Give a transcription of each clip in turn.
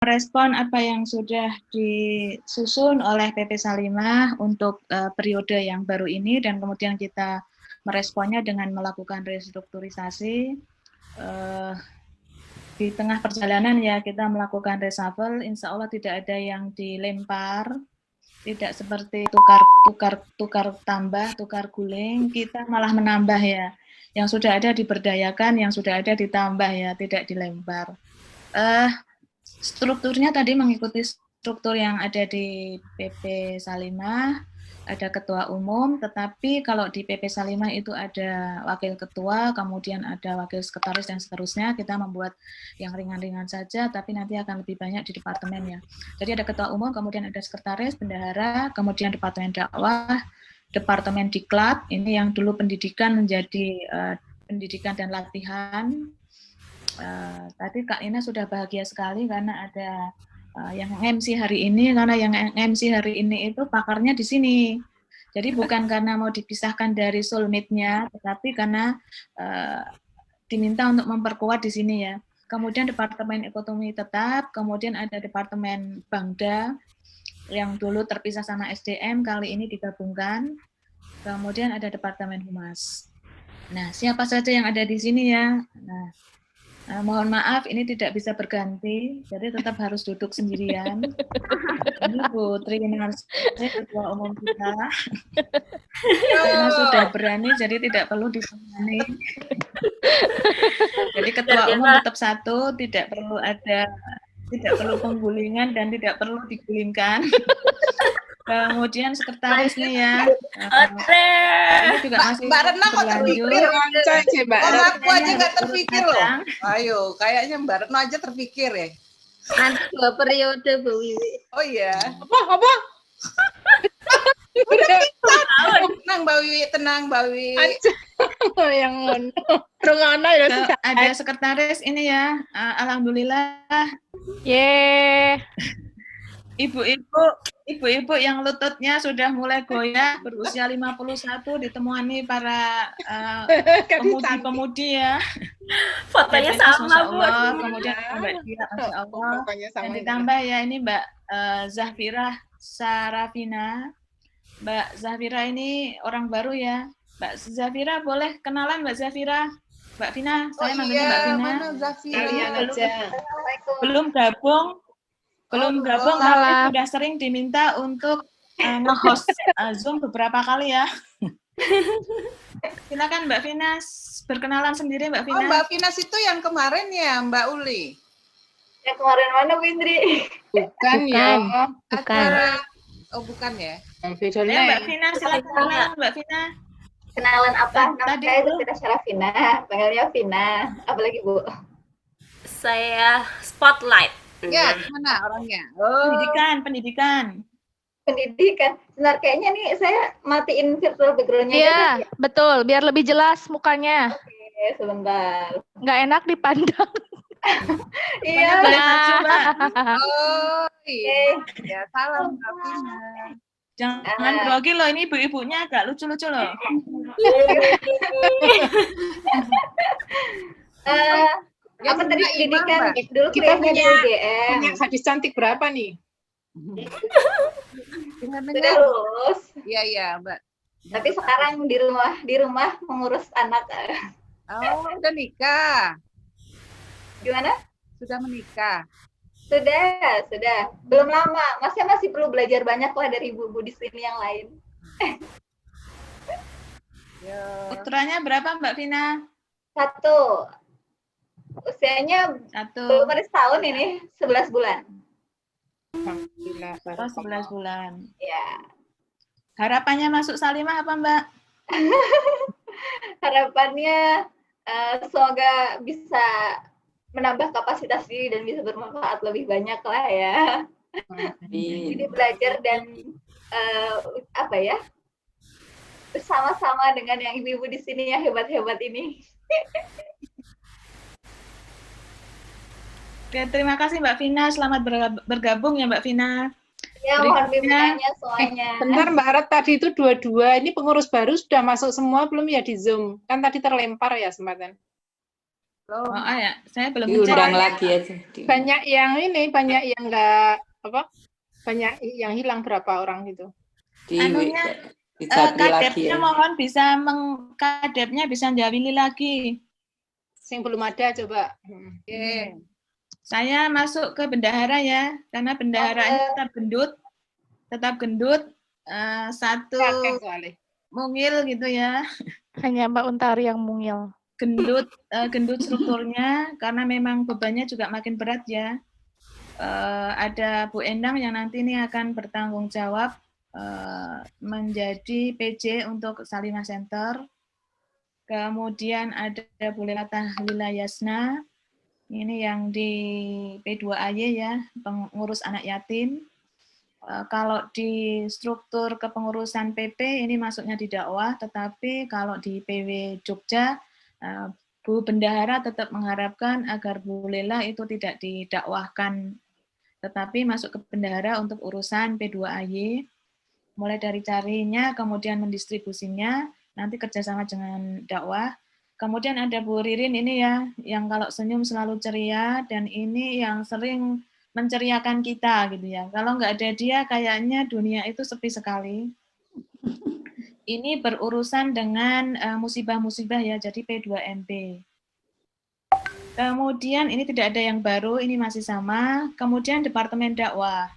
merespon apa yang sudah disusun oleh PP Salimah untuk periode yang baru ini, dan kemudian kita meresponnya dengan melakukan restrukturisasi. Di tengah perjalanan ya kita melakukan reshuffle, insya Allah tidak ada yang dilempar, tidak seperti tukar tambah, tukar guling, kita malah menambah ya. Yang sudah ada diberdayakan, yang sudah ada ditambah ya, tidak dilempar. Strukturnya tadi mengikuti struktur yang ada di PP Salimah, ada ketua umum, tetapi kalau di PP Salimah itu ada wakil ketua, kemudian ada wakil sekretaris dan seterusnya. Kita membuat yang ringan-ringan saja, tapi nanti akan lebih banyak di departemen ya. Jadi ada ketua umum, kemudian ada sekretaris, bendahara, kemudian departemen dakwah, departemen diklat, ini yang dulu pendidikan menjadi pendidikan dan latihan. Tadi Kak Ina sudah bahagia sekali karena ada yang MC hari ini, karena yang MC hari ini itu pakarnya di sini. Jadi bukan karena mau dipisahkan dari soulmate-nya, tetapi karena diminta untuk memperkuat di sini ya. Kemudian Departemen Ekonomi Tetap, kemudian ada Departemen Bangda, yang dulu terpisah sama SDM, kali ini digabungkan. Kemudian ada Departemen Humas. Nah, siapa saja yang ada di sini ya? Nah, mohon maaf, ini tidak bisa berganti, jadi tetap harus duduk sendirian. Ini Bu Tri Narsih, Ketua Umum kita. Karena sudah berani, jadi tidak perlu ditemani. Jadi Ketua Umum tetap satu, tidak perlu penggulingan dan tidak perlu digulingkan. Kemudian sekretaris nih ya. Ini juga masih Mbak Retno kok terpikir? Aku aja nggak terpikir loh. Ayo, kayaknya Mbak Retno aja terpikir ya. Nanti 2 periode Bu Wiwi. Oh iya. Apa? Udah tenang Mbak Wiwi, tenang Mbak Wiwi. Yang ngono ya. Ada sekretaris ini ya. Alhamdulillah. Yeay. Ibu-ibu yang lututnya sudah mulai goyah, berusia 51, ditemani para pemudi-pemudi ya. Fotonya sama Bu. Kemudian Mbak Dia, Masya Allah. Dan ditambah ya ini Mbak Zahfira Sarafina. Mbak Zahfira ini orang baru ya. Mbak Zahfira boleh kenalan Mbak Zahfira? Mbak Vina, saya manggilnya Mbak Vina. Mana Zahfira? Belum gabung, tapi sudah sering diminta untuk nge-host Zoom beberapa kali ya. Silakan Mbak Vina, berkenalan sendiri Mbak Vina. Oh, Mbak Vina itu yang kemarin ya, Mbak Uli? Yang kemarin mana Bu Indri? Bukan ya. Bukan. Oh, bukan ya. Ya, Mbak Vina, silakan kenalan Mbak Vina. Kenalan apa? Nama Tadi saya itu Vina Syarafina, panggilnya Vina. Apalagi Bu? Saya Spotlight. Ya, gimana orangnya? Oh. Pendidikan. Sebenarnya kayaknya nih saya matiin virtual background-nya. Iya, betul. Biar lebih jelas mukanya. Oke, sebentar. Nggak enak dipandang. Iya. Oh, iya. Ya, salam Mbak Vina. Jangan grogi loh, ini ibu-ibunya agak lucu-lucu loh. Apa tadi pendidikan? Dulu Kita punya UGM. gadis cantik berapa nih? Sudah lulus. Iya, Mbak. Tapi sekarang di rumah mengurus anak. Oh, udah nikah. Gimana? Sudah menikah. Sudah. Belum lama. Masih perlu belajar banyak lah dari ibu-ibu di sini yang lain. Putranya berapa Mbak Vina? 1. Usianya 1. belum ada setahun ini, 11 bulan. Oh, 11 bulan. Ya. Harapannya masuk Salimah apa Mbak? Harapannya semoga bisa menambah kapasitas diri dan bisa bermanfaat lebih banyak lah ya. Jadi belajar dan bersama-sama dengan yang ibu-ibu di sini yang hebat-hebat ini. Oke, terima kasih Mbak Vina, selamat bergabung ya Mbak Vina. Ya, mohon bimbingannya semuanya. Bentar Mbak Arat, tadi itu 22, ini pengurus baru sudah masuk semua belum ya di Zoom? Kan tadi terlempar ya sempatan. Oh, ya, saya belum diundang lagi aja. Banyak yang enggak apa? Banyak yang hilang berapa orang gitu. Kadepnya mohon bisa kadepnya bisa njawili lagi. Yang belum ada coba. Saya masuk ke bendahara ya, karena bendahara ini tetap gendut, satu mungil gitu ya. Hanya Mbak Untari yang mungil. Gendut strukturnya karena memang bebannya juga makin berat ya. Ada Bu Endang yang nanti ini akan bertanggung jawab menjadi PJ untuk Salimah Center. Kemudian ada Bu Lela Tahlila Yasna, ini yang di P2AY ya, pengurus anak yatim. Kalau di struktur kepengurusan PP ini masuknya di dakwah, tetapi kalau di PW Jogja, Bu Bendahara tetap mengharapkan agar Bu Lela itu tidak didakwahkan, tetapi masuk ke bendahara untuk urusan P2AY, mulai dari carinya, kemudian mendistribusinya, nanti kerjasama dengan dakwah. Kemudian ada Bu Ririn ini ya, yang kalau senyum selalu ceria, dan ini yang sering menceriakan kita gitu ya. Kalau nggak ada dia, kayaknya dunia itu sepi sekali. Ini berurusan dengan musibah-musibah ya, jadi P2MP. Kemudian ini tidak ada yang baru, ini masih sama. Kemudian Departemen Dakwah.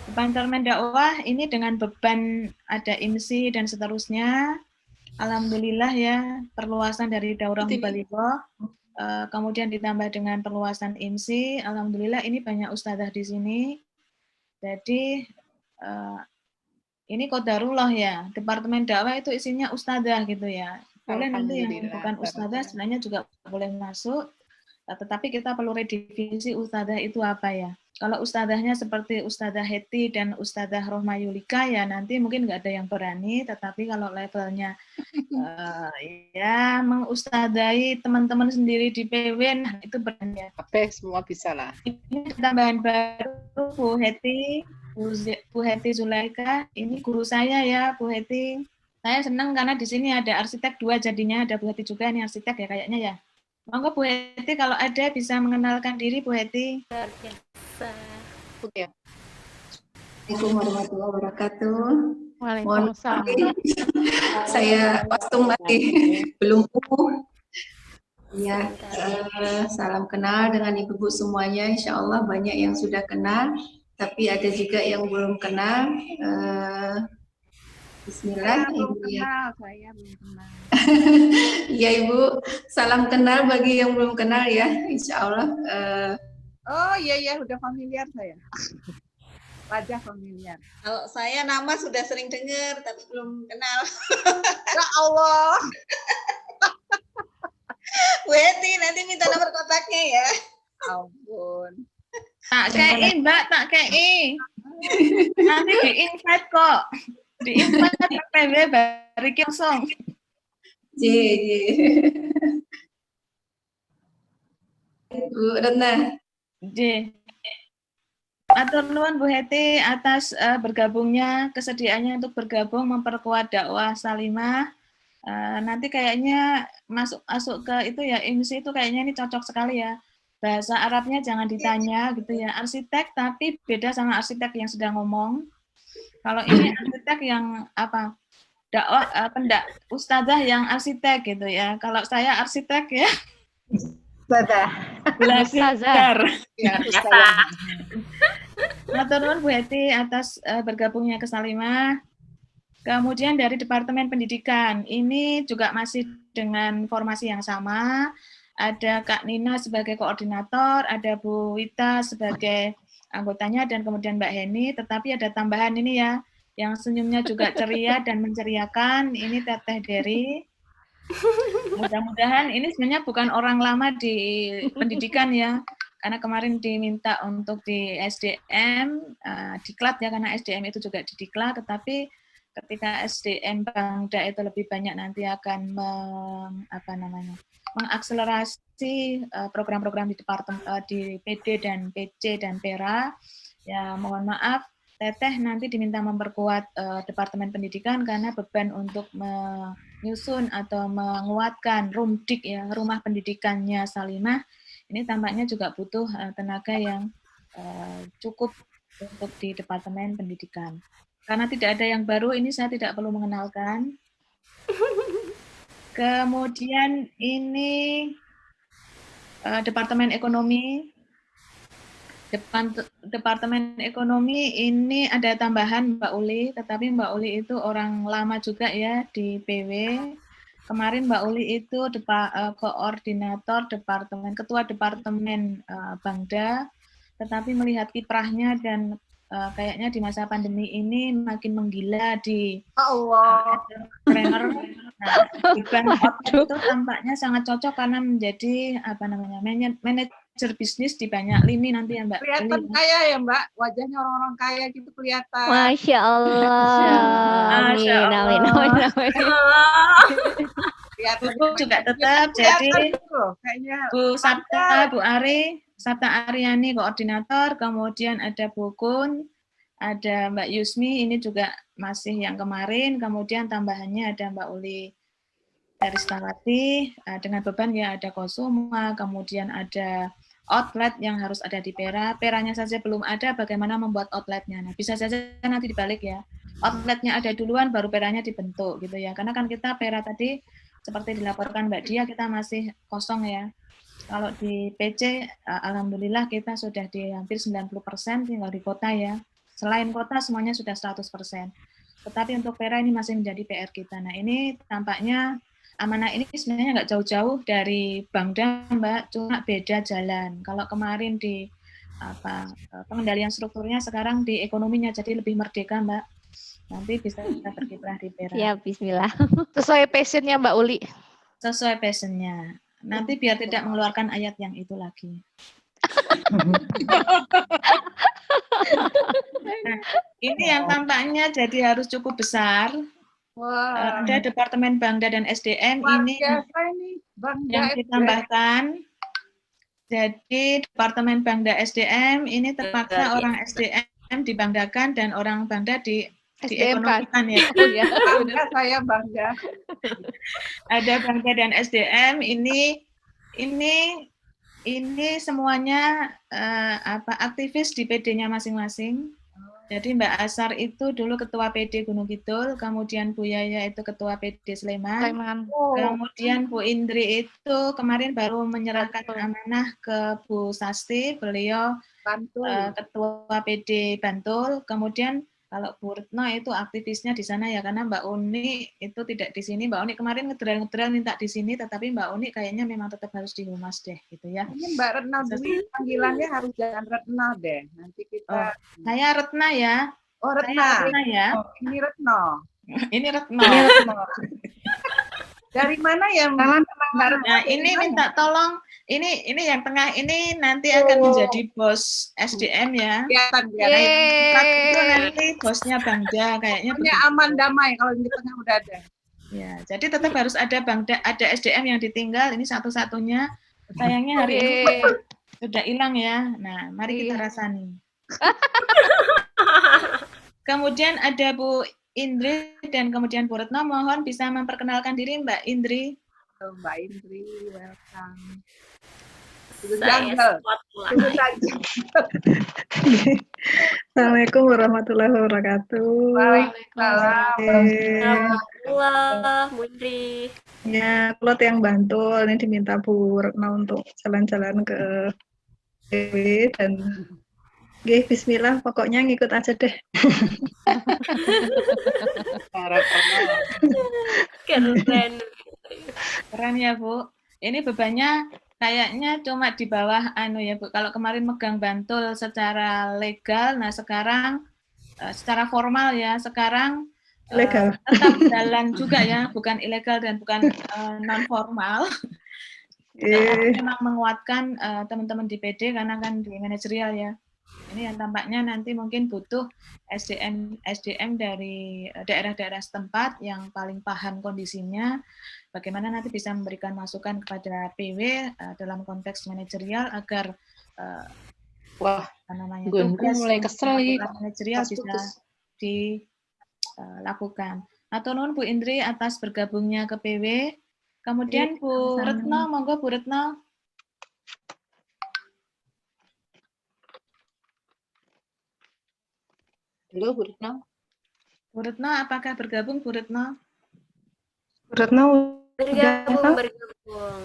Departemen Dakwah ini dengan beban ada IMSI dan seterusnya. Alhamdulillah ya, perluasan dari Daurah Mubalighoh, kemudian ditambah dengan perluasan IMSI. Alhamdulillah ini banyak ustadzah di sini. Jadi ini qadarullah ya, Departemen Dakwah itu isinya ustadzah gitu ya. Boleh nanti yang bukan ustadzah sebenarnya juga boleh masuk, tetapi kita perlu redefinisi ustadzah itu apa ya. Kalau ustadzahnya seperti Ustadzah Heti dan Ustadzah Rohma Yulika ya nanti mungkin nggak ada yang berani, tetapi kalau levelnya ya mengustadzahi teman-teman sendiri di PW, nah itu berani. Oke, semua bisa lah. Ini tambahan baru Bu Heti Zulaika, ini guru saya ya Bu Heti. Saya senang karena di sini ada arsitek 2 jadinya, ada Bu Heti juga nih arsitek ya kayaknya ya. Monggo Bu Heti kalau ada bisa mengenalkan diri Bu Heti. Assalamualaikum warahmatullahi wabarakatuh. Waalaikumsalam. Saya kostum masih belum umum. Ya, salam kenal dengan ibu-ibu semuanya. Insya Allah banyak yang sudah kenal, tapi ada juga yang belum kenal. Bismillah. Saya belum kenal. Ya Ibu, salam kenal bagi yang belum kenal ya. Insya Allah. Oh iya udah familiar saya. Wajah familiar. Kalau saya nama sudah sering dengar tapi belum kenal. Ya Allah. Bu Heti nanti minta nomor kontaknya ya. Ampun. Tak kei Mbak, tak kei. Nanti di-invite kok. Di-invite ke PW bari langsung. Bu Retna. Matur nuwun Bu Heti atas bergabungnya, kesediaannya untuk bergabung memperkuat dakwah Salimah. Nanti kayaknya masuk ke itu ya, IMSI itu kayaknya ini cocok sekali ya. Bahasa Arabnya jangan ditanya gitu ya, arsitek tapi beda sama arsitek yang sedang ngomong. Kalau ini arsitek yang apa? Dakwah ustadzah yang arsitek gitu ya. Kalau saya arsitek ya. Belajar. Ya, Matur nuwun Bu Heti atas bergabungnya ke Salimah. Kemudian dari Departemen Pendidikan, ini juga masih dengan formasi yang sama. Ada Kak Nina sebagai koordinator, ada Bu Wita sebagai anggotanya, dan kemudian Mbak Heni. Tetapi ada tambahan ini ya, yang senyumnya juga ceria dan menceriakan, ini Teteh Dery. Mudah-mudahan ini sebenarnya bukan orang lama di pendidikan ya, karena kemarin diminta untuk di SDM, diklat ya, karena SDM itu juga didiklat, tetapi ketika SDM Bangda itu lebih banyak nanti akan mengakselerasi program-program di departemen di PD dan PC dan PERA. Ya mohon maaf, Teteh nanti diminta memperkuat Departemen Pendidikan karena beban untuk menyusun atau menguatkan rumdik ya, rumah pendidikannya Salimah, ini tampaknya juga butuh tenaga yang cukup untuk di Departemen Pendidikan. Karena tidak ada yang baru, ini saya tidak perlu mengenalkan. Kemudian ini Departemen Ekonomi. Departemen Ekonomi ini ada tambahan Mbak Uli, tetapi Mbak Uli itu orang lama juga ya di PW. Kemarin Mbak Uli itu koordinator departemen, ketua departemen Bangda, tetapi melihat kiprahnya dan kayaknya di masa pandemi ini makin menggila di entrepreneur. Nah, beban itu tampaknya sangat cocok karena menjadi manajer bisnis di banyak lini nanti ya Mbak. Kelihatan kaya ya Mbak, wajahnya orang-orang kaya gitu kelihatan. Masya Allah. Amin, amin, amin, amin. Bu juga tetap jadi Bu Sabta, Bu Ari, Sabta Aryani koordinator, kemudian ada Bu Kun, ada Mbak Yusmi, ini juga masih yang kemarin, kemudian tambahannya ada Mbak Uli Aristawati, dengan beban ya ada Kosuma, kemudian ada outlet yang harus ada di Pera. Peranya saja belum ada, bagaimana membuat outletnya. Nah, bisa saja nanti dibalik ya. Outletnya ada duluan, baru Peranya dibentuk gitu ya. Karena kan kita Pera tadi, seperti dilaporkan Mbak Dia, kita masih kosong ya. Kalau di PC, alhamdulillah kita sudah di hampir 90%, tinggal di kota ya. Selain kota, semuanya sudah 100%. Tetapi untuk Pera ini masih menjadi PR kita. Nah, ini tampaknya amanah ini sebenarnya nggak jauh-jauh dari Bangda, Mbak, cuma beda jalan. Kalau kemarin di pengendalian strukturnya, sekarang di ekonominya jadi lebih merdeka, Mbak. Nanti bisa kita berkiprah di Pera. Ya, bismillah. Sesuai passionnya Mbak Uli. Sesuai passionnya. Nanti biar tidak mengeluarkan ayat yang itu lagi. Nah, ini yang tampaknya jadi harus cukup besar. Wah. Ada Departemen Bangda dan SDM ini yang ditambahkan. Jadi Departemen Bangda SDM ini terpaksa orang SDM dibanggakan dan orang Bangda diekonomikan ya. Bangga, saya bangga. Ada Bangda dan SDM ini semuanya aktivis di PD-nya masing-masing. Jadi Mbak Asar itu dulu ketua PD Gunung Kidul, kemudian Bu Yaya itu ketua PD Sleman. Kemudian Bu Indri itu kemarin baru menyerahkan amanah ke Bu Sasti, beliau ketua PD Bantul. Kemudian kalau Bu Retno itu aktivisnya di sana ya, karena Mbak Uni itu tidak di sini. Mbak Uni kemarin ngedral minta di sini, tetapi Mbak Uni kayaknya memang tetap harus di Humas deh, gitu ya. Ini Mbak Retno dulu panggilannya harus jangan Retno deh. Nanti kita. Saya Retna ya. Oh Retna. Retna ya. Oh, ini Retno. Ini Retno. Dari mana ya Mbak Retno? Nah, ini minta tolong. Ini yang tengah ini nanti akan menjadi bos SDM ya. Kelihatan. Itu nanti bosnya Bangda kayaknya. Punya aman damai kalau di tengah udah ada. Ya, jadi tetap harus ada Bangda, ada SDM yang ditinggal. Ini satu-satunya. Sayangnya hari ini sudah hilang ya. Nah, mari kita rasani. Kemudian ada Bu Indri dan kemudian Bu Retno. Mohon bisa memperkenalkan diri Mbak Indri. Mbak Indri, welcome. Saya spotlight. Assalamualaikum warahmatullahi wabarakatuh. Waalaikumsalam. Bu Indri. Ya, plot yang Bantul ini diminta Bu Retno untuk jalan-jalan ke PW dan bismillah, pokoknya ngikut aja deh. Keren ya Bu. Ini bebannya kayaknya cuma di bawah ya Bu. Kalau kemarin megang Bantul secara legal, nah sekarang secara formal ya, sekarang legal. Tetap jalan juga ya, bukan ilegal dan bukan non formal. Memang menguatkan teman-teman di PD karena kan di manajerial ya. Ini yang tampaknya nanti mungkin butuh SDM dari daerah-daerah setempat yang paling paham kondisinya, bagaimana nanti bisa memberikan masukan kepada PW dalam konteks manajerial agar Gun mulai kesel lagi. Manajerial bisa dilakukan. Atau nuwun Bu Indri atas bergabungnya ke PW. Kemudian Bu Retno, monggo Bu Retno. Halo Bu Retno. Bu Retno, apakah bergabung Bu Retno? Bu Retno Bergabung.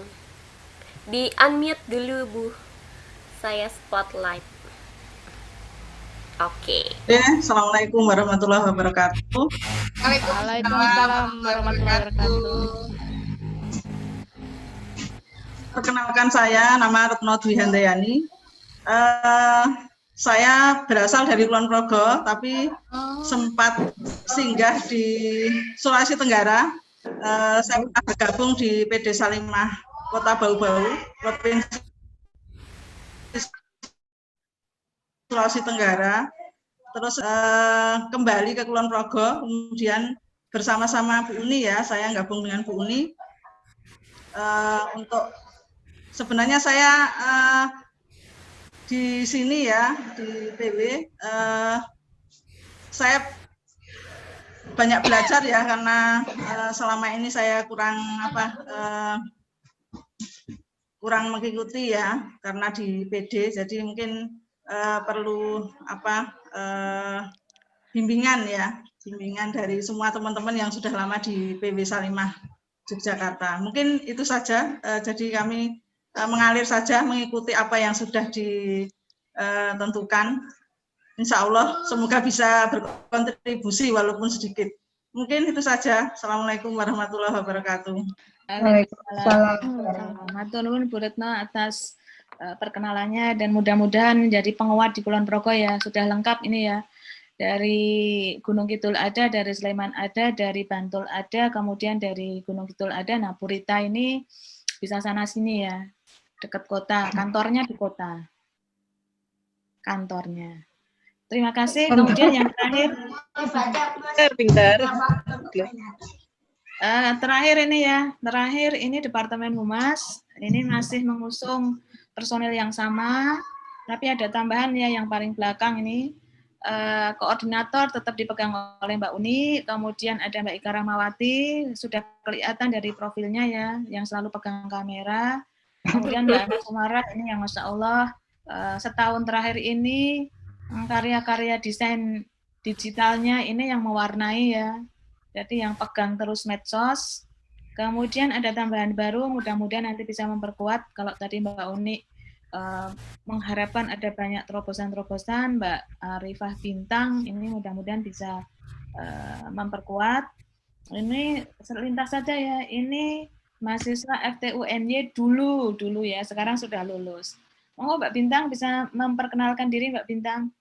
Di unmute dulu Bu. Saya spotlight. Oke. Assalamualaikum warahmatullahi wabarakatuh. Waalaikumsalam warahmatullahi wabarakatuh. Perkenalkan saya, nama Retno Dwi Handayani. Saya berasal dari Kulon Progo, tapi sempat singgah di Sulawesi Tenggara. Saya pernah bergabung di PD Salimah Kota Bau-Bau, Provinsi Sulawesi Tenggara. Terus kembali ke Kulon Progo, kemudian bersama-sama Bu Uni ya, saya gabung dengan Bu Uni. Untuk sebenarnya saya di sini ya, di PW, saya banyak belajar ya, karena selama ini saya kurang mengikuti ya, karena di PD, jadi mungkin perlu bimbingan ya, bimbingan dari semua teman-teman yang sudah lama di PW Salimah Yogyakarta. Mungkin itu saja, jadi kami mengalir saja mengikuti apa yang sudah ditentukan. Insya Allah semoga bisa berkontribusi walaupun sedikit. Mungkin itu saja. Assalamualaikum warahmatullahi wabarakatuh. Waalaikumsalam. Matur nuwun Bu Retno atas perkenalannya, dan mudah-mudahan menjadi penguat di Kulon Progo ya. Sudah lengkap ini ya. Dari Gunung Kidul ada, dari Sleman ada, dari Bantul ada, kemudian dari Gunung Kidul ada. Nah, Purita ini bisa sana sini ya, dekat kota, kantornya di kota. Kantornya. Terima kasih. Kemudian yang terakhir. Terakhir ini ya, terakhir ini Departemen Humas. Ini masih mengusung personil yang sama, tapi ada tambahan ya, yang paling belakang ini. Koordinator tetap dipegang oleh Mbak Uni, kemudian ada Mbak Ika Rahmawati, sudah kelihatan dari profilnya ya, yang selalu pegang kamera. Kemudian Mbak Ana Sumara ini yang Masya Allah setahun terakhir ini karya-karya desain digitalnya ini yang mewarnai ya, jadi yang pegang terus medsos. Kemudian ada tambahan baru, mudah-mudahan nanti bisa memperkuat. Kalau tadi Mbak Uni mengharapkan ada banyak terobosan-terobosan, Mbak Arifah Bintang ini mudah-mudahan bisa memperkuat. Ini selintas saja ya, ini mahasiswa FTUNY dulu ya, sekarang sudah lulus. Monggo Mbak Bintang bisa memperkenalkan diri, Mbak Bintang.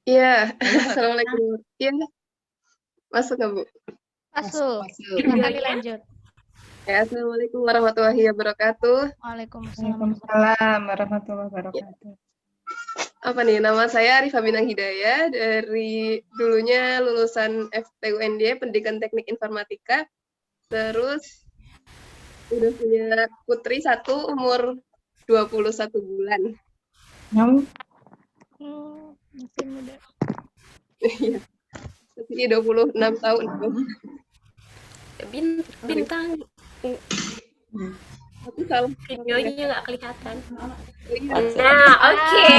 Iya, Assalamualaikum. Iya, masuk nggak Bu? Masuk. Silakan dilanjut. Ya, Assalamualaikum warahmatullahi wabarakatuh. Waalaikumsalam warahmatullahi wabarakatuh. Apa nih, nama saya Arifah Bintang Hidayah, dari dulunya lulusan FTUNY Pendidikan Teknik Informatika, terus udah punya putri satu umur 21 bulan. Masih muda. Iya, masih 26 tahun. Bintang. Aku salah. Videonya nggak kelihatan. Nah, oke.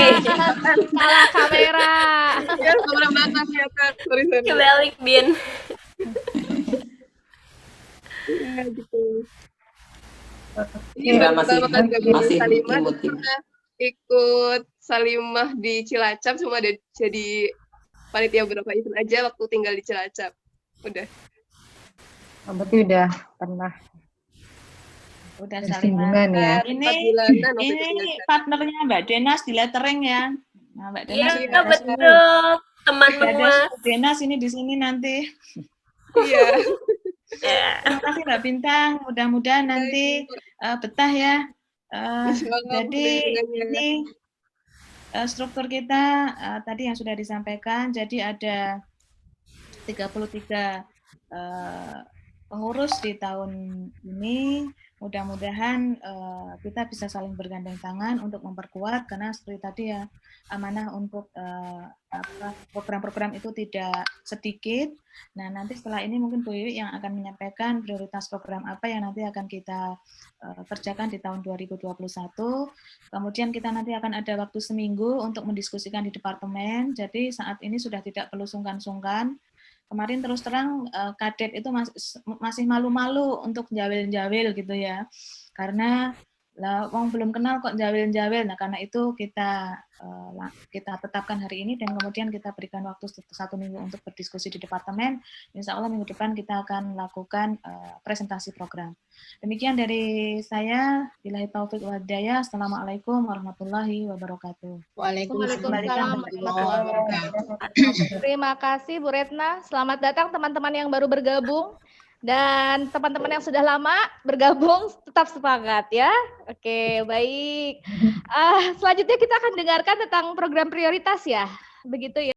Salah kamera. Ya, kamera belakang kelihatan. Sorry. Kebalik, Bin. Iya, gitu. Ini pertama kali gabung di Salimah, pernah ikut Salimah di Cilacap, cuma jadi panitia beberapa event aja waktu tinggal di Cilacap. Udah. Berarti udah pernah. Udah Singgungan ya. Ini partnernya Mbak Denas di lettering ya. Nah, Mbak Denas. Iya, betul. Teman Mas. Denas ini di sini nanti. Iya. Terima kasih Mbak Bintang. Mudah-mudahan nanti betah ya. Jadi ini struktur kita tadi yang sudah disampaikan. Jadi ada 33 pengurus di tahun ini. mudah-mudahan kita bisa saling bergandeng tangan untuk memperkuat, karena seperti tadi ya, amanah untuk program-program itu tidak sedikit. Nah, nanti setelah ini mungkin Bu Wiwi yang akan menyampaikan prioritas program apa yang nanti akan kita kerjakan di tahun 2021. Kemudian kita nanti akan ada waktu seminggu untuk mendiskusikan di departemen, jadi saat ini sudah tidak perlu sungkan-sungkan. Kemarin terus terang kadet itu masih malu-malu untuk jawil-jawil gitu ya, karena lah wong belum kenal kok jawil-jawil. Nah, karena itu kita tetapkan hari ini dan kemudian kita berikan waktu 1 minggu untuk berdiskusi di departemen. Insya Allah minggu depan kita akan lakukan presentasi program. Demikian dari saya. Billahi taufiq wal hidayah. Assalamualaikum warahmatullahi wabarakatuh. Waalaikumsalam warahmatullahi wabarakatuh. Terima kasih Bu Retna. Selamat datang teman-teman yang baru bergabung. Dan teman-teman yang sudah lama bergabung tetap semangat ya. Oke, baik. Selanjutnya kita akan dengarkan tentang program prioritas ya. Begitu ya.